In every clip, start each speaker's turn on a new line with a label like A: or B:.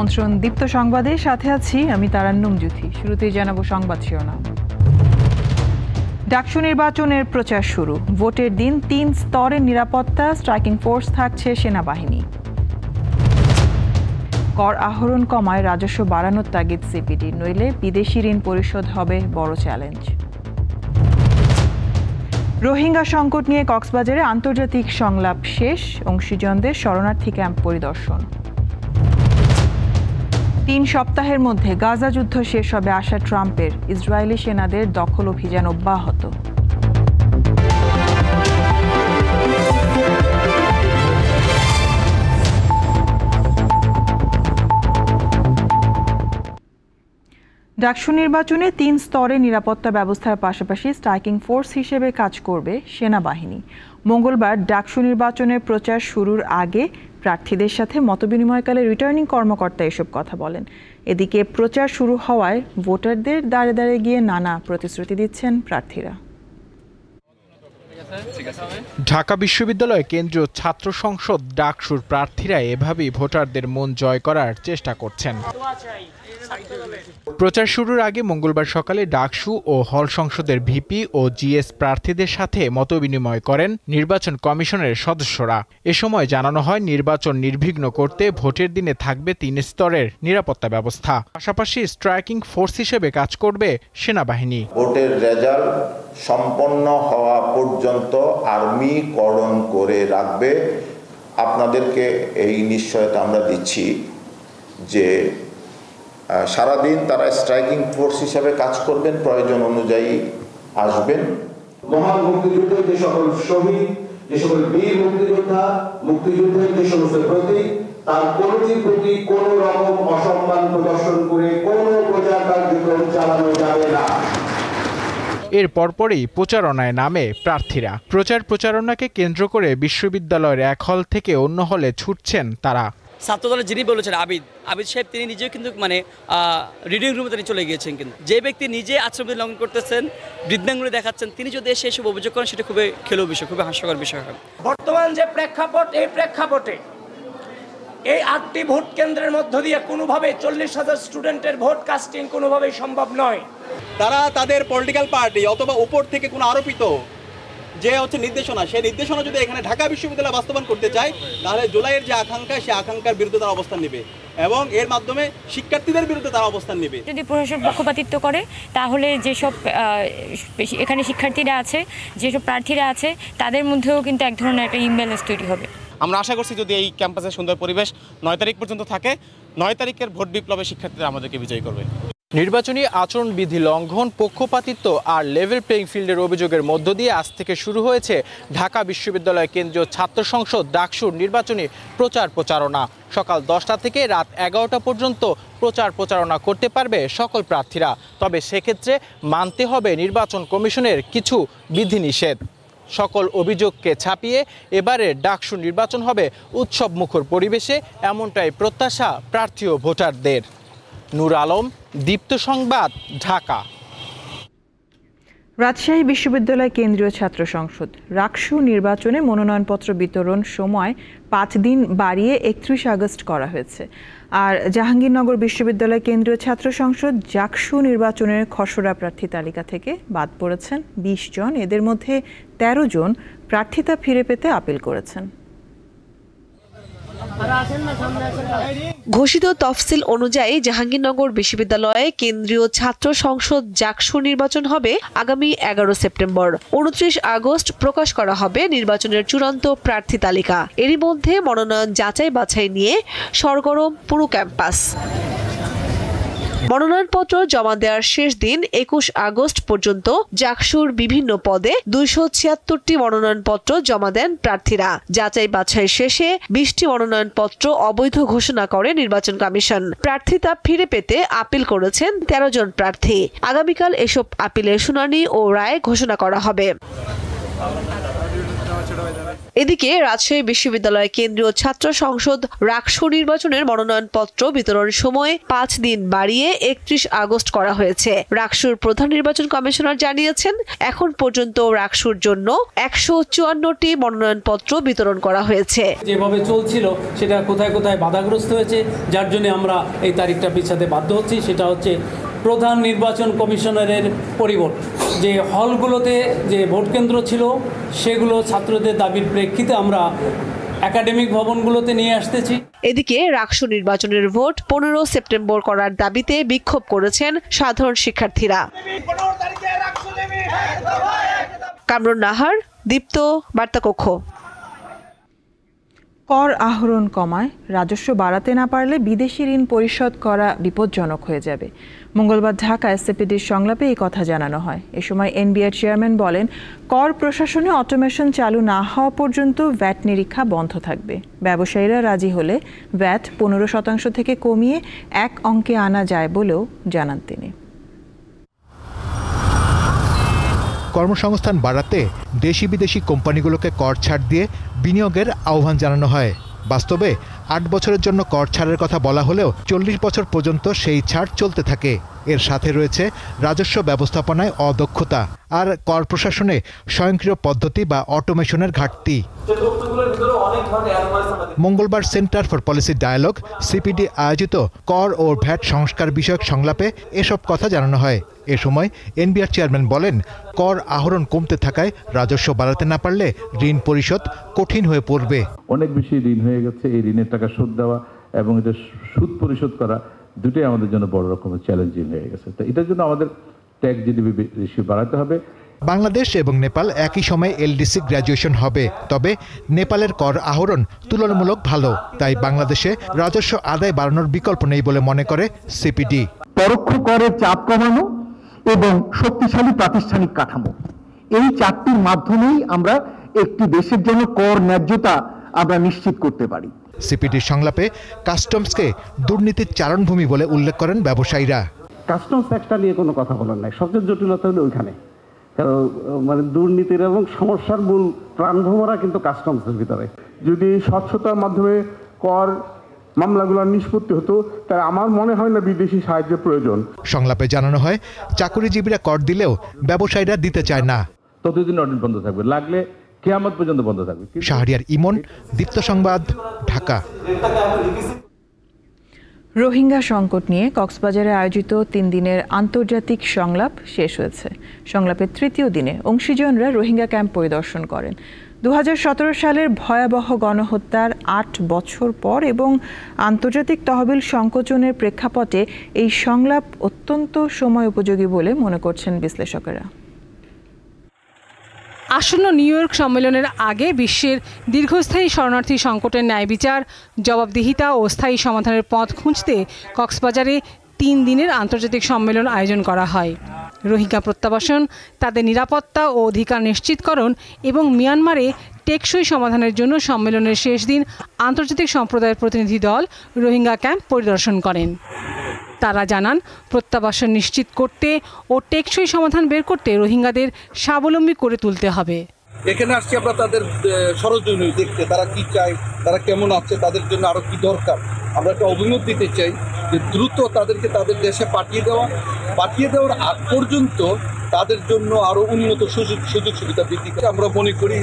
A: আমন্ত্রণ দীপ্ত সংবাদে, সাথে আছি আমি তারান্নুম জুথি। শুরুতেই জানাবো সংবাদ শিরোনাম। ডাকসু নির্বাচনের প্রচার শুরু। ভোটের দিন 3 স্তরের নিরাপত্তা, স্ট্রাইকিং ফোর্স থাকছে সেনাবাহিনী। কর আহরণ কমায় রাজস্ব বাড়ানোর তাগিদ সিপিডি, নইলে বিদেশি ঋণ পরিশোধ হবে বড় চ্যালেঞ্জ। রোহিঙ্গা সংকট নিয়ে কক্সবাজারে আন্তর্জাতিক সংলাপ শেষ, অংশীজনদের শরণার্থী ক্যাম্প পরিদর্শন। 3 সপ্তাহের মধ্যে গাজা যুদ্ধ শেষ হবে আশা ট্রাম্পের, ইসরায়েলি সেনাদের দখল অভিযান অব্যাহত। ডাকসু নির্বাচনে 3 স্তরে নিরাপত্তা ব্যবস্থার পাশাপাশি স্ট্রাইকিং ফোর্স হিসেবে কাজ করবে সেনাবাহিনী। মঙ্গলবার ডাকসু নির্বাচনের প্রচার শুরুর আগে প্রার্থীদের সাথে মতবিনিময়কালে রিটার্নিং কর্মকর্তা এসব কথা বলেন। এদিকে প্রচার শুরু হওয়ায় ভোটারদের দাঁড়ে দাঁড়ে গিয়ে নানা প্রতিশ্রুতি দিচ্ছেন প্রার্থীরা।
B: ঢাকা বিশ্ববিদ্যালয় কেন্দ্রীয় ছাত্র সংসদ ডাকসুর প্রার্থীরা এভাবেই ভোটারদের মন জয় করার চেষ্টা করছেন। প্রচার শুরুর আগে মঙ্গলবার সকালে ডাকসু ও হল সংসদের ভিপি ও জিএস প্রার্থীদের সাথে মতবিনিময় করেন নির্বাচন কমিশনের সদস্যরা। এ সময় জানানো হয় নির্বাচন নির্বিঘ্ন করতে ভোটের দিনে থাকবে 3 স্তরের নিরাপত্তা ব্যবস্থা, পাশাপাশি স্ট্রাইকিং ফোর্স হিসেবে কাজ করবে সেনাবাহিনী।
C: ভোটের রেজাল্ট সম্পন্ন হওয়া পর্যন্ত আর্মি কর্ডন করে রাখবে। আপনাদেরকে এই নিশ্চয়তা আমরা দিচ্ছি যে সারাদিন তারা স্ট্রাইকিং ফোর্স হিসাবে কাজ করবেন, প্রয়োজন অনুযায়ী আসবেন।
D: মহান মুক্তিযুদ্ধের যে সকল শহীদ, যে সকল বীর মুক্তিযোদ্ধা, মুক্তিযুদ্ধের যে সমস্ত প্রতীক, তার কোনটির প্রতি কোন রকম অসম্মান প্রদর্শন করে কোন প্রচার কার্যক্রম চালানো যাবে না।
B: এর পরপরই প্রচারণায় নামে প্রার্থীরা। প্রচারণাকে কেন্দ্র করে বিশ্ববিদ্যালয়ের এক হল থেকে অন্য হলে ছুটছেন তারা।
E: ছাত্রদলের যিনি বলেছেন আবিদ সাহেব, তিনি নিজেও কিন্তু রিডিং রুমে তিনি চলে গিয়েছেন। কিন্তু যে ব্যক্তি নিজে আচরণবিধি লঙ্ঘন করতেছেন, বৃদ্ধাঙ্গুলি দেখাচ্ছেন, তিনি যদি এসে এসব অভিযোগ করেন, সেটা খুবই খেলো বিষয়, খুবই হাস্যকর বিষয় হয়।
F: বর্তমান যে প্রেক্ষাপট, এই প্রেক্ষাপটে এই 8টি ভোট কেন্দ্রের মধ্য দিয়ে কোনোভাবে 40,000 স্টুডেন্টের ভোট কাস্টিং কোনোভাবেই সম্ভব নয়।
G: তারা তাদের পলিটিক্যাল পার্টি অথবা উপর থেকে কোনো আরোপিত যে নির্দেশনা, সেই নির্দেশনা যদি এখানে ঢাকা বিশ্ববিদ্যালয় বাস্তবায়ন করতে চায়, তাহলে জুলাইয়ের যে আকাঙ্ক্ষা, সেই আকাঙ্ক্ষার বিরুদ্ধে তারা অবস্থান নেবে এবং এর মাধ্যমে শিক্ষার্থীদের বিরুদ্ধে তারা অবস্থান নেবে।
H: যদি প্রশাসন পক্ষপাতিত্ব করে, তাহলে যেসব এখানে শিক্ষার্থীরা আছে, যেসব প্রার্থীরা আছে, তাদের মধ্যেও কিন্তু এক ধরনের একটা ইমব্যালেন্স তৈরি হবে।
I: আমরা আশা করছি যদি এই ক্যাম্পাসে সুন্দর পরিবেশ 9 তারিখ পর্যন্ত থাকে, 9 তারিখের ভোট বিপ্লবে শিক্ষার্থীরা আমাদেরকে বিজয়ী করবে।
B: নির্বাচনী আচরণবিধি লঙ্ঘন, পক্ষপাতিত্ব আর লেভেল প্লেইং ফিল্ডের অভিযোগের মধ্য দিয়ে আজ থেকে শুরু হয়েছে ঢাকা বিশ্ববিদ্যালয় কেন্দ্রীয় ছাত্র সংসদ ডাকসুর নির্বাচনী প্রচারণা। সকাল 10টা থেকে রাত 11টা পর্যন্ত প্রচারণা করতে পারবে সকল প্রার্থীরা। তবে সেক্ষেত্রে মানতে হবে নির্বাচন কমিশনের কিছু বিধিনিষেধ। সকল অভিযোগকে ছাপিয়ে এবারে ডাকসু নির্বাচন হবে উৎসব মুখর পরিবেশে, এমনটাই প্রত্যাশা প্রার্থী ও ভোটারদের। নূর আলম, দীপ্ত সংবাদ, ঢাকা।
A: রাজশাহী বিশ্ববিদ্যালয় কেন্দ্রীয় ছাত্র সংসদ ডাকসু নির্বাচনে মনোনয়নপত্র বিতরণ সময় 5 দিন বাড়িয়ে 31 আগস্ট করা হয়েছে। আর জাহাঙ্গীরনগর বিশ্ববিদ্যালয় কেন্দ্রীয় ছাত্র সংসদ ডাকসু নির্বাচনের খসড়া প্রার্থী তালিকা থেকে বাদ পড়েছেন 20 জন। এদের মধ্যে 13 জন প্রার্থিতা ফিরে পেতে আপিল করেছেন।
J: ঘোষিত তফসিল অনুযায়ী জাহাঙ্গীরনগর বিশ্ববিদ্যালয়ে কেন্দ্রীয় ছাত্র সংসদ ডাকসু নির্বাচন হবে আগামী 11 সেপ্টেম্বর। 29 আগস্ট প্রকাশ করা হবে নির্বাচনের চূড়ান্ত প্রার্থী তালিকা। এরই মধ্যে মনোনয়ন যাচাই বাছাই নিয়ে সরগরম পুরো ক্যাম্পাস। মনোনয়নপত্র জমা দেওয়ার শেষ দিন 21 আগস্ট পর্যন্ত ডাকসুর বিভিন্ন পদে 276টি মনোনয়নপত্র জমা দেন প্রার্থীরা। যাচাই বাছাই শেষে 20টি মনোনয়নপত্র অবৈধ ঘোষণা করে নির্বাচন কমিশন। প্রার্থিতা ফিরে পেতে আপিল করেছেন 13 জন প্রার্থী। আগামীকাল এসব আপিলের শুনানি ও রায় ঘোষণা করা হবে। এদিকে রাজশাহী বিশ্ববিদ্যালয় কেন্দ্রীয় ছাত্র সংসদ রাকসু নির্বাচনের মনোনয়নপত্র বিতরণের সময় 5 দিন বাড়িয়ে 31 আগস্ট করা হয়েছে। রাকসুর প্রধান নির্বাচন কমিশনার জানিয়েছেন, এখন পর্যন্ত রাকসুর জন্য 154টি মনোনয়নপত্র বিতরণ করা হয়েছে।
K: যেভাবে চলছিল সেটা কোথায় কোথায় বাধাগ্রস্ত হয়েছে, যার জন্য আমরা এই তারিখটা পিছাতে বাধ্য হচ্ছি। সেটা হচ্ছে প্রধান নির্বাচন কমিশনারের পরিবর্তন। যে হলগুলোতে যে ভোট কেন্দ্র ছিল সেগুলো ছাত্রদের দাবির প্রেক্ষিতে আমরা একাডেমিক ভবনগুলোতে নিয়ে আসতেছি।
J: এদিকে রাকসু নির্বাচনের ভোট 15 সেপ্টেম্বর করার দাবিতে বিক্ষোভ করেছেন সাধারণ শিক্ষার্থীরা। কামরুন নাহার, দীপ্ত, বার্তাকক্ষ।
A: কর আহরণ কমায় রাজস্ব বাড়াতে না পারলে বিদেশি ঋণ পরিশোধ করা বিপজ্জনক হয়ে যাবে। মঙ্গলবার ঢাকায় সিপিডির সংলাপে এই কথা জানানো হয়। এ সময় এনবিআর চেয়ারম্যান বলেন, কর প্রশাসনে অটোমেশন চালু না হওয়া পর্যন্ত ভ্যাট নিরীক্ষা বন্ধ থাকবে। ব্যবসায়ীরা রাজি হলে ভ্যাট 15% থেকে কমিয়ে 1 অঙ্কে আনা যায় বলেও জানান তিনি।
L: কর্মসংস্থান বাড়াতে দেশি বিদেশি কোম্পানিগুলোকে কর ছাড় দিয়ে বিনিয়োগের আহ্বান জানানো হয়। বাস্তবে 8 বছরের জন্য কর ছাড়ের কথা বলা হলেও 40 বছর পর্যন্ত সেই ছাড় চলতে থাকে। এর সাথে রয়েছে রাজস্ব ব্যবস্থাপনায় অদক্ষতা আর কর প্রশাসনে স্বয়ংক্রিয় পদ্ধতি বা অটোমেশনের ঘাটতি। মঙ্গলবার centre for policy dialogue CPD আয়োজিত কর ও ভ্যাট সংস্কার বিষয়ক সংলাপে এসব কথা জানানো হয়। এ সময় এনবিআর চেয়ারম্যান বলেন, কর আহরণ কমতে থাকায় রাজস্ব বাড়াতে না পারলে ঋণ পরিশোধ কঠিন হয়ে পড়বে।
M: অনেক বেশি ঋণ হয়ে গেছে, এই ঋণের টাকা শোধ দেওয়া এবং এটা সুদ পরিশোধ করা দুটোই আমাদের জন্য বড় রকমের চ্যালেঞ্জিং হয়ে গেছে। তো এটার জন্য আমাদের ট্যাক্স জিডিপি রেশিও বাড়াতে হবে।
L: বাংলাদেশ এবং নেপাল একই সময়ে এলডিসি গ্র্যাজুয়েশন হবে, তবে নেপালের কর আহরণ তুলনামূলক ভালো, তাই বাংলাদেশে রাজস্ব আদায় বাড়ানোর বিকল্প নেই বলে মনে করে সিপিডি।
N: পরোক্ষ করের চাপ কমানো এবং শক্তিশালী প্রাতিষ্ঠানিক কাঠামো, এই 4টির মাধ্যমেই আমরা একটি দেশের জন্য কর ন্যায্যতা আমরা নিশ্চিত করতে পারি।
L: সিপিডির সংলাপে কাস্টমসকে দুর্নীতির চারণভূমি বলে উল্লেখ করেন ব্যবসায়ীরা।
O: কাস্টমস ট্যাক্সটা নিয়ে কোনো কথা বলার নাই, সবচেয়ে জটিলতা হলো ওইখানে, কারণ মানে দুর্নীতির এবং সমস্যার মূল প্রাণভোমরা কিন্তু কাস্টমসের ভিতরে।
P: যদি স্বচ্ছতার মাধ্যমে কর মামলাগুলোর নিষ্পত্তি হতো, তাই আমার মনে হয় না বিদেশি সাহায্যের প্রয়োজন।
L: সংলাপে জানানো হয়, চাকুরিজীবীরা কর দিলেও ব্যবসায়ীরা দিতে চায় না।
M: ততদিন অডিট বন্ধ থাকবে, লাগলে কিয়ামত পর্যন্ত বন্ধ থাকবে।
L: শাহরিয়ার ইমন, দীপ্ত সংবাদ, ঢাকা।
A: রোহিঙ্গা সংকট নিয়ে কক্সবাজারে আয়োজিত 3 দিনের আন্তর্জাতিক সংলাপ শেষ হয়েছে। সংলাপের 3য় দিনে অংশীজনরা রোহিঙ্গা ক্যাম্প পরিদর্শন করেন। 2017 সালের ভয়াবহ গণহত্যার 8 বছর পর এবং আন্তর্জাতিক তহবিল সংকোচনের প্রেক্ষাপটে এই সংলাপ অত্যন্ত সময় উপযোগী বলে মনে করছেন বিশ্লেষকেরা।
Q: আসন্ন নিউ ইয়র্ক সম্মেলনের আগে বিশ্বের দীর্ঘস্থায়ী শরণার্থী সংকটের ন্যায় বিচার, জবাবদিহিতা ও স্থায়ী সমাধানের পথ খুঁজতে কক্সবাজারে 3 দিনের আন্তর্জাতিক সম্মেলন আয়োজন করা হয়। রোহিঙ্গা প্রত্যাবাসন, তাদের নিরাপত্তা ও অধিকার নিশ্চিতকরণ এবং মিয়ানমারে টেকসই সমাধানের জন্য সম্মেলনের শেষ দিন আন্তর্জাতিক সম্প্রদায়ের প্রতিনিধি দল রোহিঙ্গা ক্যাম্প পরিদর্শন করেন। তারা জানান, প্রত্যাবাসন নিশ্চিত করতে ও টেকসই সমাধান বের করতে রোহিঙ্গাদের স্বাবলম্বী করে তুলতে হবে।
R: এখানে আসছি আমরা তাদের সরজমিন দেখতে, তারা কি চায়, তারা কেমন আছে, তাদের জন্য আরো কি দরকার আমরা একটা অভিমত দিতে চাই, যে দ্রুত তাদেরকে তাদের দেশে পাঠিয়ে দেওয়ার আগ পর্যন্ত তাদের জন্য আরো উন্নত সুযোগ সুবিধা বৃদ্ধি করে। আমরা মনে করি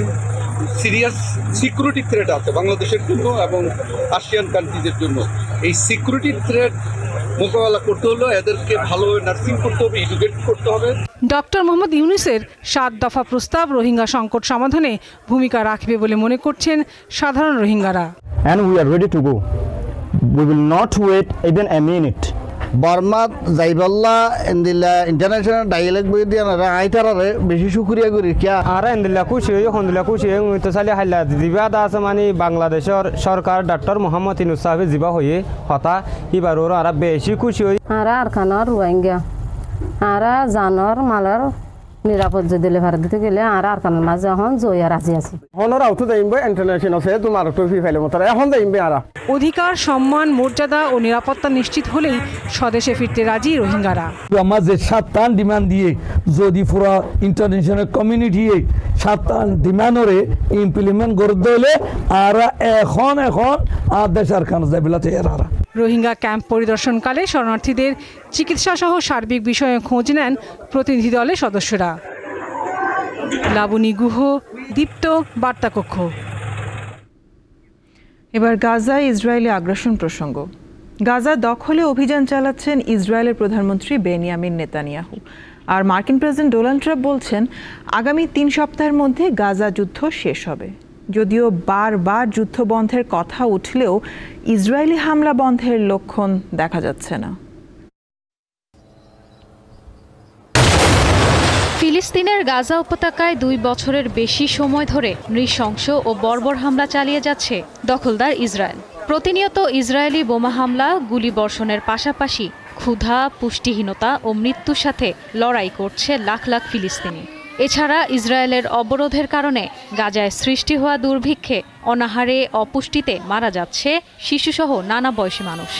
R: সিরিয়াস সিকিউরিটি থ্রেট আছে বাংলাদেশের জন্য এবং আসিয়ান কান্ট্রিজের জন্য। এই সিকিউরিটি থ্রেট মোকাবেলা করতে হলে এদেরকে ভালোভাবে নার্সিং করতে হবে, এডুকেট করতে হবে।
Q: ডক্টর মোহাম্মদ ইউনূসের 7 দফা প্রস্তাব রোহিঙ্গা সংকট সমাধানে ভূমিকা রাখবে বলে মনে করছেন সাধারণ রোহিঙ্গারা।
S: And we are ready to go. We will not wait even a minute.
T: বর্মা যাইবাল্লা ইন্দিলা ইন্টারন্যাশনাল ডায়ালগ বই দিয়া না আইতারারে বেশি শুকরিয়া করি কিয়া
S: আর ইন্দিলা খুশি হন্দিলা খুশি তো সালি হাইলা দিবা দাস মানে বাংলাদেশের সরকার ডক্টর মোহাম্মদ ইউনূস সাহেব জিবা হয়ে হতা এবার ওর আর বেশি খুশি হই।
U: আর খানার রোহিঙ্গা আর জানর মালার নিরাপদ যদি লেভার দিতে গেলে আর কারণ মাঝে এখন জয়া রাজি আছে
V: হনরাও তো যাইবে ইন্টারন্যাশনাল সে তোমার ট্রফি ফাইলে মত এখন যাইবে আর
Q: অধিকার সম্মান মর্যাদা ও নিরাপত্তা নিশ্চিত হলেই স্বদেশে ফিরতে রাজি রোহিঙ্গারা
W: আমাদের 7টা ডিমান্ড দিয়ে যদি পুরো ইন্টারন্যাশনাল কমিউনিটি 7টা ডিমান্ডরে ইমপ্লিমেন্ট করতে হলে আর এখন আর দেশের কাজ যাইবিলাতে আর
Q: রোহিঙ্গা ক্যাম্প পরিদর্শনকালে শরণার্থীদের চিকিৎসা সহ সার্বিক বিষয়ে খোঁজ নেন প্রতিনিধি দলের সদস্যরা। লাবণী গুহ, দীপ্ত, বার্তাকক্ষ।
A: এবার গাজায় ইসরায়েলি আগ্রাসন প্রসঙ্গ। গাজা দখলে অভিযান চালাচ্ছেন ইসরায়েলের প্রধানমন্ত্রী বেনিয়ামিন নেতানিয়াহু। আর মার্কিন প্রেসিডেন্ট ডোনাল্ড ট্রাম্প বলছেন আগামী 3 সপ্তাহের মধ্যে গাজা যুদ্ধ শেষ হবে। যদিও বারবার যুদ্ধ বন্ধের কথা উঠলেও ইসরায়েলি হামলা বন্ধের লক্ষণ দেখা যাচ্ছে না।
X: ফিলিস্তিনের গাজা উপত্যকায় 2 বছরের বেশি সময় ধরে নৃশংস ও বর্বর হামলা চালিয়ে যাচ্ছে দখলদার ইসরায়েল। প্রতিনিয়ত ইসরায়েলি বোমা হামলা, গুলিবর্ষণের পাশাপাশি ক্ষুধা, পুষ্টিহীনতা ও মৃত্যুর সাথে লড়াই করছে লাখ লাখ ফিলিস্তিনি। এছাড়া ইসরায়েলের অবরোধের কারণে গাজায় সৃষ্টি হওয়া দুর্ভিক্ষে, অনাহারে, অপুষ্টিতে মারা যাচ্ছে শিশুসহ নানা বয়সী মানুষ।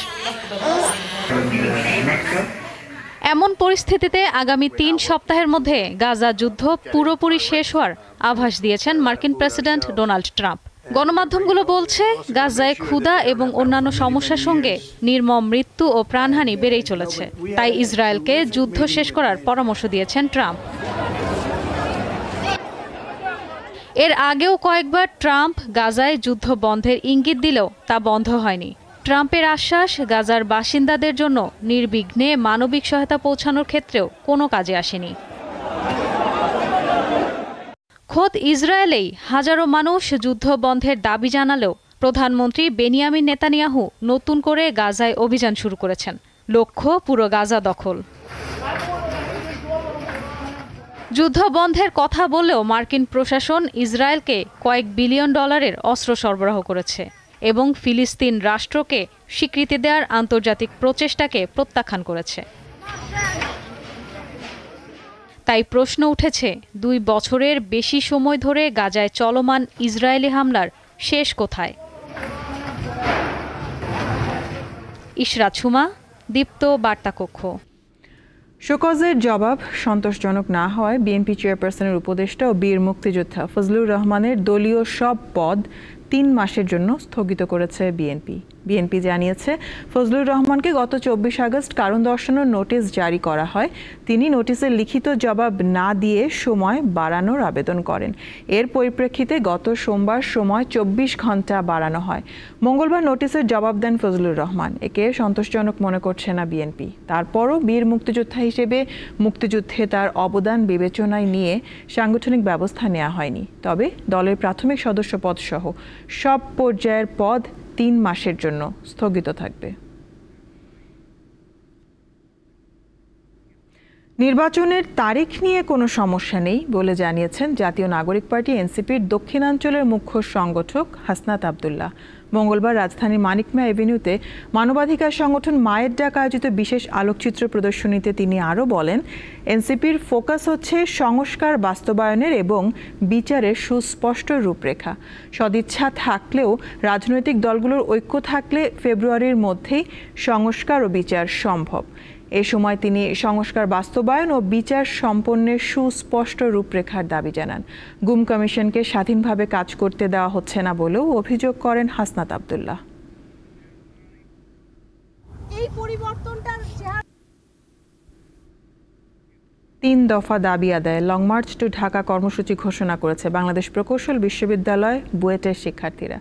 X: এমন পরিস্থিতিতে আগামী 3 সপ্তাহের মধ্যে গাজা যুদ্ধ পুরোপুরি শেষ হওয়ার আভাস দিয়েছেন মার্কিন প্রেসিডেন্ট ডোনাল্ড ট্রাম্প। গণমাধ্যমগুলো বলছে গাজায় ক্ষুধা এবং অন্যান্য সমস্যার সঙ্গে নির্মম মৃত্যু ও প্রাণহানি বেড়েই চলেছে। তাই ইসরায়েলকে যুদ্ধ শেষ করার পরামর্শ দিয়েছেন ট্রাম্প। এর আগেও কয়েকবার ট্রাম্প গাজায় যুদ্ধ বন্ধের ইঙ্গিত দিলেও তা বন্ধ হয়নি। ট্রাম্পের আশ্বাস গাজার বাসিন্দাদের জন্য নির্বিঘ্নে মানবিক সহায়তা পৌঁছানোর ক্ষেত্রেও কোনো কাজে আসেনি। খোদ ইসরায়েলেই হাজারো মানুষ যুদ্ধ বন্ধের দাবি জানালেও প্রধানমন্ত্রী বেনিয়ামিন নেতানিয়াহু নতুন করে গাজায় অভিযান শুরু করেছেন। লক্ষ্য পুরো গাজা দখল। যুদ্ধ বন্ধের কথা বললেও মার্কিন প্রশাসন ইসরায়েলকে কয়েক বিলিয়ন ডলারের অস্ত্র সরবরাহ করেছে এবং ফিলিস্তিন রাষ্ট্রকে স্বীকৃতি দেওয়ার আন্তর্জাতিক প্রচেষ্টাকে প্রত্যাখ্যান করেছে। তাই প্রশ্ন উঠেছে 2 বছরের বেশি সময় ধরে গাজায় চলমান ইসরায়েলি হামলার শেষ কোথায়? ইশরাত সুমা, দীপ্ত, বার্তাকক্ষ।
A: শোকজের জবাব সন্তোষজনক না হওয়ায় বিএনপি চেয়ারপারসনের উপদেষ্টা ও বীর মুক্তিযোদ্ধা ফজলুর রহমানের দলীয় সব পদ 3 মাসের জন্য স্থগিত করেছে বিএনপি জানিয়েছে ফজলুর রহমানকে গত 24 আগস্ট কারণ দর্শানোর নোটিশ জারি করা হয়। তিনি নোটিশের লিখিত জবাব না দিয়ে সময় বাড়ানোর আবেদন করেন। এর পরিপ্রেক্ষিতে গত সোমবার সময় 24 ঘন্টা বাড়ানো হয়। মঙ্গলবার নোটিশের জবাব দেন ফজলুর রহমান। একে সন্তোষজনক মনে করছে না বিএনপি। তারপরও বীর মুক্তিযোদ্ধা হিসেবে মুক্তিযুদ্ধে তার অবদান বিবেচনায় নিয়ে সাংগঠনিক ব্যবস্থা নেওয়া হয়নি। তবে দলের প্রাথমিক সদস্য পদ সহ সব পর্যায়ের পদ 3 মাসের জন্য স্থগিত থাকবে। নির্বাচনের তারিখ নিয়ে কোনো সমস্যা নেই বলে জানিয়েছেন জাতীয় নাগরিক পার্টি এনসিপির দক্ষিণাঞ্চলের মুখ্য সংগঠক হাসনাত আব্দুল্লাহ। মঙ্গলবার রাজধানীর মানিক মিয়া এভিনিউতে মানবাধিকার সংগঠন মায়ের ডাক আয়োজিত বিশেষ আলোকচিত্র প্রদর্শনীতে তিনি আরও বলেন, এনসিপির ফোকাস হচ্ছে সংস্কার বাস্তবায়নের এবং বিচারের সুস্পষ্ট রূপরেখা। সদিচ্ছা থাকলেও রাজনৈতিক দলগুলোর ঐক্য থাকলে ফেব্রুয়ারির মধ্যেই সংস্কার ও বিচার সম্ভব। এ সময় তিনি সংস্কার বাস্তবায়ন ও বিচার সম্পন্নের সুস্পষ্ট রূপরেখার দাবি জানান। গুম কমিশনকে স্বাধীনভাবে কাজ করতে দেওয়া হচ্ছে না বলেও অভিযোগ করেন হাসনাত আব্দুল্লাহ।
Y: এই পরিবর্তনটার
A: 3 দফা দাবি আদায়ে লং মার্চ টু ঢাকা কর্মসূচি ঘোষণা করেছে বাংলাদেশ প্রকৌশল বিশ্ববিদ্যালয় বুয়েটের শিক্ষার্থীরা।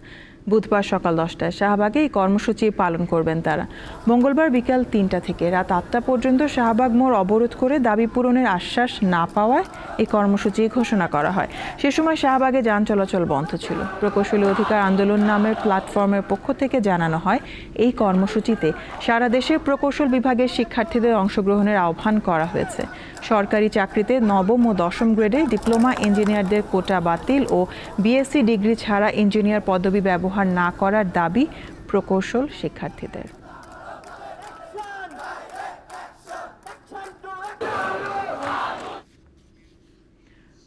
A: বুধবার সকাল 10টায় শাহবাগে এই কর্মসূচি পালন করবেন তারা। মঙ্গলবার বিকাল 3টা থেকে রাত 8টা পর্যন্ত শাহবাগ মোড় অবরোধ করে দাবি পূরণের আশ্বাস না পাওয়ায় এই কর্মসূচি ঘোষণা করা হয়। সে সময় শাহবাগে যান চলাচল বন্ধ ছিল। প্রকৌশলী অধিকার আন্দোলন নামের প্ল্যাটফর্মের পক্ষ থেকে জানানো হয়, এই কর্মসূচিতে সারা দেশে প্রকৌশল বিভাগের শিক্ষার্থীদের অংশগ্রহণের আহ্বান করা হয়েছে। সরকারি চাকরিতে 9ম ও 10ম গ্রেডে ডিপ্লোমা ইঞ্জিনিয়ারদের কোটা বাতিল ও বিএসসি ডিগ্রি ছাড়া ইঞ্জিনিয়ার পদবি ব্যবহার না করার দাবি প্রকৌশল শিক্ষার্থীদের।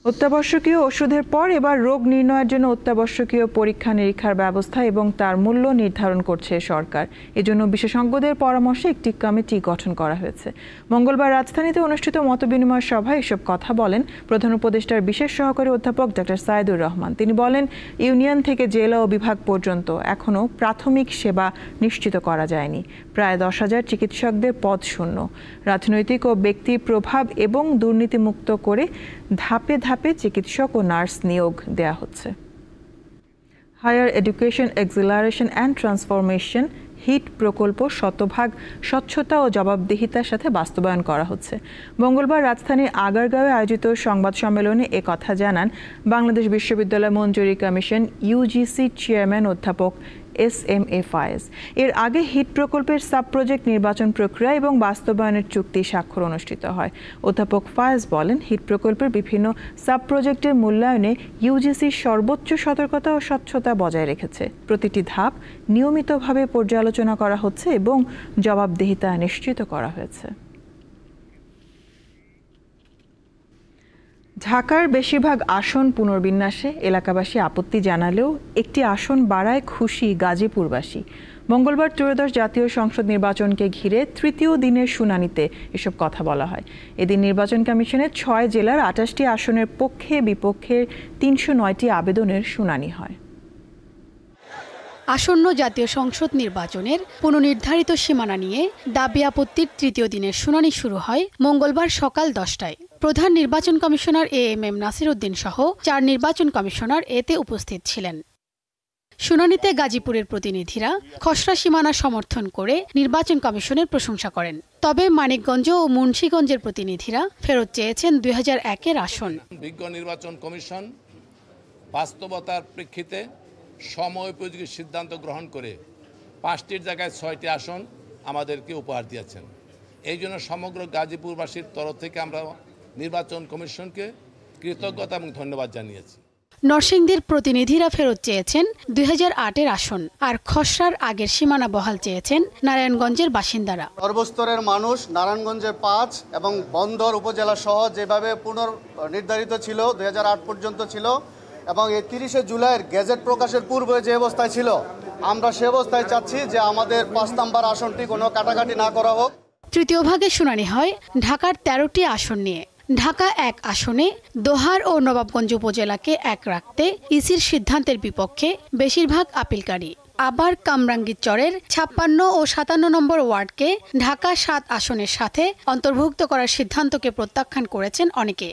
A: অত্যাবশ্যকীয় ওষুধের পর এবার রোগ নির্ণয়ের জন্য অত্যাবশ্যকীয় পরীক্ষা নিরীক্ষার ব্যবস্থা এবং তার মূল্য নির্ধারণ করছে সরকার। এজন্য বিশেষজ্ঞদের পরামর্শে একটি কমিটি গঠন করা হয়েছে। মঙ্গলবার রাজধানীতে অনুষ্ঠিত মতবিনিময় সভায় এসব কথা বলেন প্রধান উপদেষ্টার বিশেষ সহকারী অধ্যাপক ডক্টর সাইদুর রহমান। তিনি বলেন, ইউনিয়ন থেকে জেলা ও বিভাগ পর্যন্ত এখনও প্রাথমিক সেবা নিশ্চিত করা যায়নি। প্রায় 10,000 চিকিৎসকদের পদ শূন্য। রাজনৈতিক ও ব্যক্তি প্রভাব এবং দুর্নীতিমুক্ত করে ধাপে ধাপে চিকিৎসক ও নার্স নিয়োগ দেয়া হচ্ছে। Higher education acceleration and transformation HEAT প্রকল্প শতভাগ স্বচ্ছতা ও জবাবদিহিতার সাথে বাস্তবায়ন করা হচ্ছে। মঙ্গলবার রাজধানীর আগারগাঁওয়ে আয়োজিত সংবাদ সম্মেলনে কথা জানান বাংলাদেশ বিশ্ববিদ্যালয় মঞ্জুরি কমিশন ইউজিসি চেয়ারম্যান অধ্যাপক SMA ফায়েজ। এর আগে হিট প্রকল্পের সাব প্রজেক্ট নির্বাচন প্রক্রিয়া এবং বাস্তবায়নের চুক্তি স্বাক্ষর অনুষ্ঠিত হয়। অধ্যাপক ফায়েজ বলেন, হিট প্রকল্পের বিভিন্ন সাব প্রজেক্টের মূল্যায়নে ইউজিসি সর্বোচ্চ সতর্কতা ও স্বচ্ছতা বজায় রেখেছে। প্রতিটি ধাপ নিয়মিতভাবে পর্যালোচনা করা হচ্ছে এবং জবাবদিহিতা নিশ্চিত করা হয়েছে। ঢাকার বেশিরভাগ আসন পুনর্বিন্যাসে এলাকাবাসী আপত্তি জানালেও একটি আসন বাড়ায় খুশি গাজীপুরবাসী। মঙ্গলবার ত্রয়োদশ জাতীয় সংসদ নির্বাচনকে ঘিরে তৃতীয় দিনের শুনানিতে এসব কথা বলা হয়। এদিন নির্বাচন কমিশনের 6 জেলার 28টি আসনের পক্ষে বিপক্ষে 309টি আবেদনের শুনানি হয়।
C: আসন্ন জাতীয় সংসদ নির্বাচনের পুনর্নির্ধারিত সীমানা নিয়ে দাবি আপত্তির তৃতীয় দিনের শুনানি শুরু হয় মঙ্গলবার সকাল 10টায়। প্রধান নির্বাচন কমিশনার AMM নাসির উদ্দিন সহ 4 নির্বাচন কমিশনার এতে উপস্থিত ছিলেন। শুনানিতে গাজীপুরের প্রতিনিধিরা খসড়া সীমানা সমর্থন করে নির্বাচন কমিশনের প্রশংসা করেন। তবে মানিকগঞ্জ ও মুন্সিগঞ্জের প্রতিনিধিরা ফেরত চেয়েছেন 2001-এর আসন।
D: বিজ্ঞ নির্বাচন কমিশন বাস্তবতার প্রেক্ষিতে সময়োপযোগী সিদ্ধান্ত গ্রহণ করে 5টির জায়গায় 6টি আসন আমাদেরকে উপহার দিয়েছেন। এই জন্য সমগ্র গাজীপুরবাসীর তরফ থেকে আমরা নির্বাচন কমিশনকে কৃতজ্ঞতা এবং ধন্যবাদ জানিয়েছি।
C: নরসিংদীর প্রতিনিধিরা ফেরত চেয়েছেন 2008-এর আসন, আর খসড়ার আগের সীমানা বহাল চেয়েছেন নারায়ণগঞ্জের বাসিন্দারা।
E: সর্বস্তরের মানুষ নারায়ণগঞ্জে 5 এবং বন্দর উপজেলা সহ যেভাবে পুনর্নির্ধারিত ছিল 2008 পর্যন্ত ছিল এবং এই 30শে জুলাইয়ের গেজেট প্রকাশের পূর্বে যে অবস্থায় ছিল, আমরা সে অবস্থায় চাচ্ছি যে আমাদের 5 নম্বর আসনটি কোনো কাটাকাটি না করা হোক।
C: তৃতীয় ভাগে শুনানি হয় ঢাকার 13টি আসন নিয়ে। ঢাকা 1 আসনে দোহার ও নবাবগঞ্জ উপজেলাকে 1 রাখতে ইসির সিদ্ধান্তের বিপক্ষে বেশিরভাগ আপিলকারী। আবার কামরাঙ্গীরচরের 56 ও 57 নম্বর ওয়ার্ডকে ঢাকা 7 আসনের সাথে অন্তর্ভুক্ত করার সিদ্ধান্তকে প্রত্যাখ্যান করেছেন অনেকে।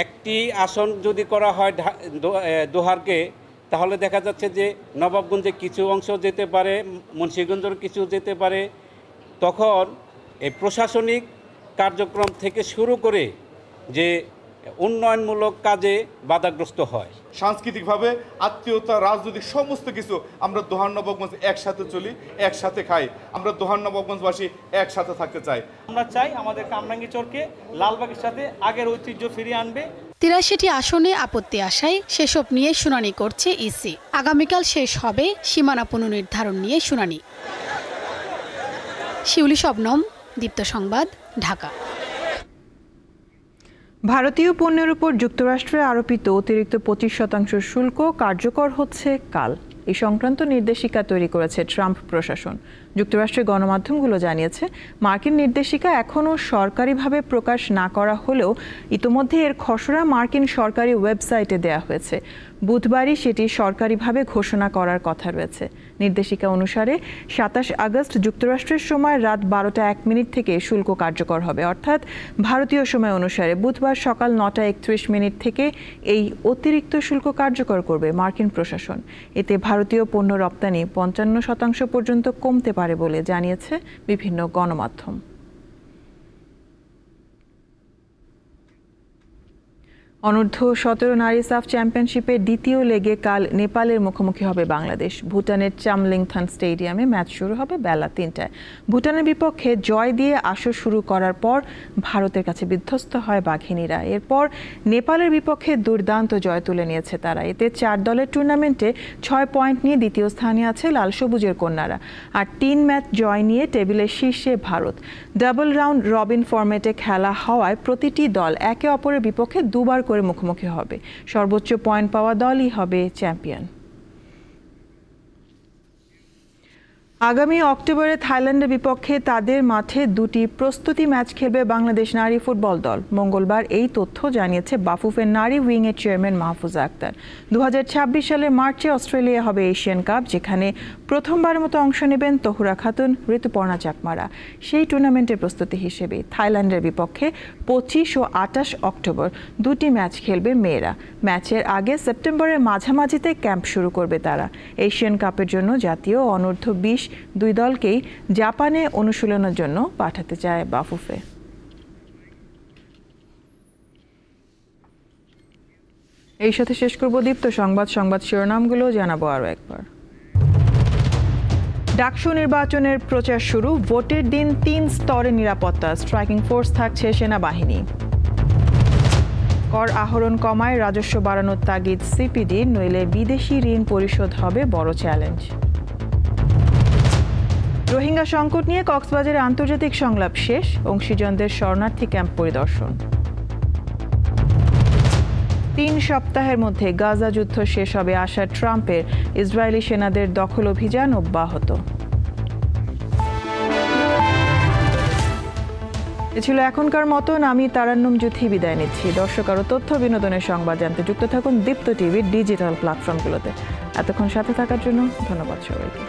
F: একটি আসন যদি করা হয় দোহারকে, তাহলে দেখা যাচ্ছে যে নবাবগঞ্জে কিছু অংশ যেতে পারে, মুন্সিগঞ্জের কিছু যেতে পারে। তখন এই প্রশাসনিক কার্যক্রম থেকে শুরু করে যে উন্নয়নমূলক কাজে বাধাগ্রস্ত হয়।
G: সাংস্কৃতিকভাবে আত্মীয়তা, রাজনৈতিক সমস্ত কিছু আমরা দোহার নবাবগঞ্জ একসাথে চলি, একসাথে খাই। আমরা দোহার নবাবগঞ্জবাসী একসাথে থাকতে চাই।
Z: আমরা চাই আমাদের কামরাঙ্গীরচরকে লালবাগের সাথে আগের ঐতিহ্য ফিরিয়ে আনবে।
C: 83টি আসনে আপত্তি আসায় সেসব নিয়ে শুনানি করছে ইসি। আগামীকাল শেষ হবে সীমানা পুনর্নির্ধারণ নিয়ে শুনানি। শিউলি শবনম, দীপ্ত সংবাদ, ঢাকা।
A: ভারতীয় পণ্যের উপর যুক্তরাষ্ট্রে আরোপিত অতিরিক্ত 25% শুল্ক কার্যকর হচ্ছে কাল। এই সংক্রান্ত নির্দেশিকা তৈরি করেছে ট্রাম্প প্রশাসন। যুক্তরাষ্ট্রের গণমাধ্যমগুলো জানিয়েছে, মার্কিন নির্দেশিকা এখনও সরকারিভাবে প্রকাশ না করা হলেও ইতোমধ্যে এর খসড়া মার্কিন সরকারি ওয়েবসাইটে দেয়া হয়েছে। বুধবারই সেটি সরকারিভাবে ঘোষণা করার কথা রয়েছে। নির্দেশিকা অনুসারে 27 আগস্ট যুক্তরাষ্ট্রের সময় রাত 12:01 থেকে শুল্ক কার্যকর হবে, অর্থাৎ ভারতীয় সময় অনুসারে বুধবার সকাল 9:31 থেকে এই অতিরিক্ত শুল্ক কার্যকর করবে মার্কিন প্রশাসন। এতে ভারতীয় পণ্য রপ্তানি 55% পর্যন্ত কমতে পারে বলে জানিয়েছে বিভিন্ন গণমাধ্যম। অনূর্ধ্ব 17 নারী সাফ চ্যাম্পিয়নশিপের দ্বিতীয় লেগে কাল নেপালের মুখোমুখি হবে বাংলাদেশ। ভুটানের চামলিংথন স্টেডিয়ামে ম্যাচ শুরু হবে বেলা 3টায়। ভুটানের বিপক্ষে জয় দিয়ে আসর শুরু করার পর ভারতের কাছে বিধ্বস্ত হয় বাঘিনীরা। এরপর নেপালের বিপক্ষে দুর্দান্ত জয় তুলে নিয়েছে তারা। এতে 4 দলের টুর্নামেন্টে 6 পয়েন্ট নিয়ে দ্বিতীয় স্থানে আছে লাল সবুজের কন্যারা, আর 3 ম্যাচ জয় নিয়ে টেবিলের শীর্ষে ভারত। ডাবল রাউন্ড রবিন ফরম্যাটে খেলা হওয়ায় প্রতিটি দল একে অপরের বিপক্ষে দুবার করে মুখোমুখি হবে। সর্বোচ্চ পয়েন্ট পাওয়া দলই হবে চ্যাম্পিয়ন। আগামী অক্টোবরে থাইল্যান্ডের বিপক্ষে তাদের মাঠে দুটি প্রস্তুতি ম্যাচ খেলবে বাংলাদেশ নারী ফুটবল দল। মঙ্গলবার এই তথ্য জানিয়েছে বাফুফের নারী উইংয়ের চেয়ারম্যান মাহফুজা আক্তার। 2026 সালের মার্চে অস্ট্রেলিয়া হবে এশিয়ান কাপ, যেখানে প্রথমবারের মতো অংশ নেবেন তহুরা খাতুন, ঋতুপর্ণা চাকমারা। সেই টুর্নামেন্টের প্রস্তুতি হিসেবে থাইল্যান্ডের বিপক্ষে 25 ও 28 অক্টোবর দুটি ম্যাচ খেলবে মেয়েরা। ম্যাচের আগে সেপ্টেম্বরের মাঝামাঝিতে ক্যাম্প শুরু করবে তারা। এশিয়ান কাপের জন্য জাতীয় অনূর্ধ্ব 20 দুই দলকেই জাপানে অনুশীলনের জন্য পাঠাতে চায় বাফুফে। এই সাথে শেষ করব দীপ্ত সংবাদ শিরোনামগুলো জানাবো আরো একবার। ডাকসু নির্বাচনের প্রচার শুরু, ভোটের দিন 3 স্তরে নিরাপত্তা, স্ট্রাইকিং ফোর্স থাকছে সেনাবাহিনী। কর আহরণ কমায় রাজস্ব বাড়ানোর তাগিদ সিপিডি, নইলে বিদেশি ঋণ পরিশোধ হবে বড় চ্যালেঞ্জ। রোহিঙ্গা সংকট নিয়ে কক্সবাজারে আন্তর্জাতিক সংলাপ শেষ, অংশীজনদের শরণার্থী ক্যাম্প পরিদর্শন। 3 সপ্তাহের মধ্যে গাজা যুদ্ধ শেষ হবে আশা ট্রাম্পের, ইসরায়েলি সেনাদের দখল অভিযান অব্যাহত। এ ছিল এখনকার মতন, আমি তারান্নুম জুথি বিদায় নিচ্ছি। দর্শক আরও তথ্য বিনোদনের সংবাদ জানতে যুক্ত থাকুন দীপ্ত টিভির ডিজিটাল প্ল্যাটফর্মগুলোতে। এতক্ষণ সাথে থাকার জন্য ধন্যবাদ সবাইকে।